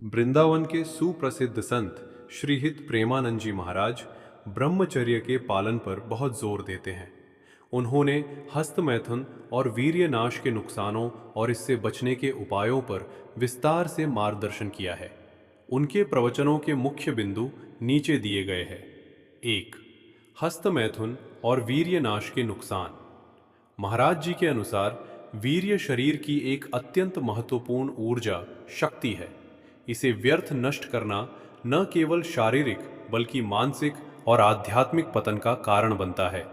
वृंदावन के सुप्रसिद्ध संत श्रीहित प्रेमानंद जी महाराज ब्रह्मचर्य के पालन पर बहुत जोर देते हैं। उन्होंने हस्तमैथुन और वीर्यनाश के नुकसानों और इससे बचने के उपायों पर विस्तार से मार्गदर्शन किया है। उनके प्रवचनों के मुख्य बिंदु नीचे दिए गए हैं। 1. हस्तमैथुन और वीर्यनाश के नुकसान। महाराज जी के अनुसार वीर्य शरीर की एक अत्यंत महत्वपूर्ण ऊर्जा शक्ति है। इसे व्यर्थ नष्ट करना न केवल शारीरिक बल्कि मानसिक और आध्यात्मिक पतन का कारण बनता है।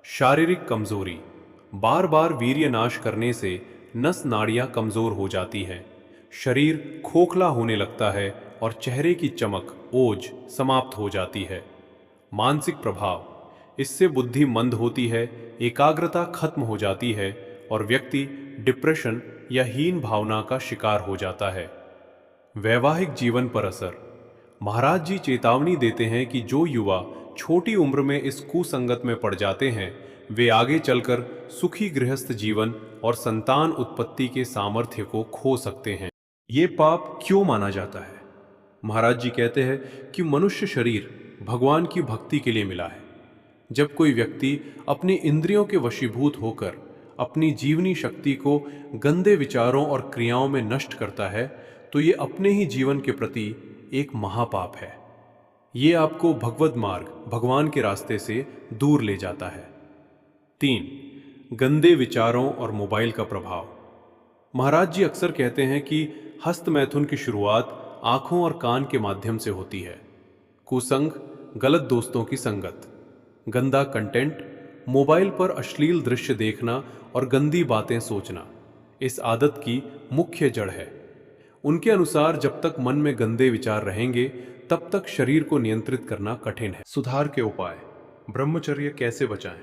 शारीरिक कमजोरी। बार बार वीर्य नाश करने से नस नाड़ियां कमजोर हो जाती हैं, शरीर खोखला होने लगता है और चेहरे की चमक ओज समाप्त हो जाती है। मानसिक प्रभाव। इससे बुद्धि मंद होती है, एकाग्रता खत्म हो जाती है और व्यक्ति डिप्रेशन या हीन भावना का शिकार हो जाता है। वैवाहिक जीवन पर असर। महाराज जी चेतावनी देते हैं कि जो युवा छोटी उम्र में इस कुसंगत में पड़ जाते हैं वे आगे चलकर सुखी गृहस्थ जीवन और संतान उत्पत्ति के सामर्थ्य को खो सकते हैं। ये पाप क्यों माना जाता है? महाराज जी कहते हैं कि मनुष्य शरीर भगवान की भक्ति के लिए मिला है। जब कोई व्यक्ति अपनी इंद्रियों के वशीभूत होकर अपनी जीवनी शक्ति को गंदे विचारों और क्रियाओं में नष्ट करता है तो ये अपने ही जीवन के प्रति एक महापाप है। ये आपको भगवद मार्ग भगवान के रास्ते से दूर ले जाता है। 3. गंदे विचारों और मोबाइल का प्रभाव। महाराज जी अक्सर कहते हैं कि हस्तमैथुन की शुरुआत आंखों और कान के माध्यम से होती है। कुसंग, गलत दोस्तों की संगत, गंदा कंटेंट, मोबाइल पर अश्लील दृश्य देखना और गंदी बातें सोचना इस आदत की मुख्य जड़ है। उनके अनुसार जब तक मन में गंदे विचार रहेंगे तब तक शरीर को नियंत्रित करना कठिन है। सुधार के उपाय। ब्रह्मचर्य कैसे बचाएं?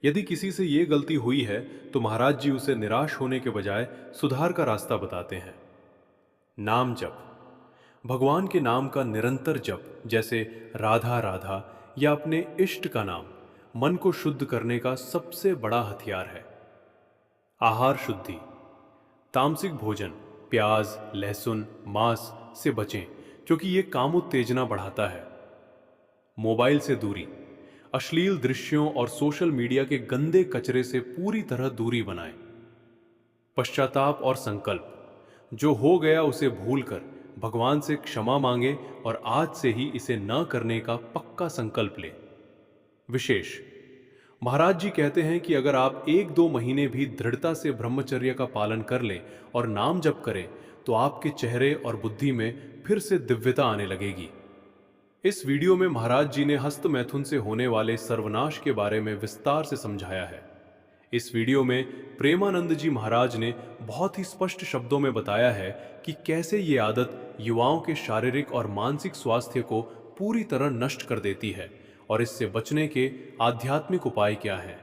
यदि किसी से ये गलती हुई है तो महाराज जी उसे निराश होने के बजाय सुधार का रास्ता बताते हैं। नाम जप। भगवान के नाम का निरंतर जप, जैसे राधा राधा या अपने इष्ट का नाम, मन को शुद्ध करने का सबसे बड़ा हथियार है। आहार शुद्धि। तामसिक भोजन, प्याज, लहसुन, मांस से बचें क्योंकि ये काम उत्तेजना बढ़ाता है। मोबाइल से दूरी। अश्लील दृश्यों और सोशल मीडिया के गंदे कचरे से पूरी तरह दूरी बनाएं। पश्चाताप और संकल्प। जो हो गया उसे भूलकर भगवान से क्षमा मांगे और आज से ही इसे न करने का पक्का संकल्प लें। विशेष। महाराज जी कहते हैं कि अगर आप 1-2 महीने भी दृढ़ता से ब्रह्मचर्य का पालन कर लें और नाम जप करें तो आपके चेहरे और बुद्धि में फिर से दिव्यता आने लगेगी। इस वीडियो में महाराज जी ने हस्तमैथुन से होने वाले सर्वनाश के बारे में विस्तार से समझाया है। इस वीडियो में प्रेमानंद जी महाराज ने बहुत ही स्पष्ट शब्दों में बताया है कि कैसे ये आदत युवाओं के शारीरिक और मानसिक स्वास्थ्य को पूरी तरह नष्ट कर देती है और इससे बचने के आध्यात्मिक उपाय क्या हैं।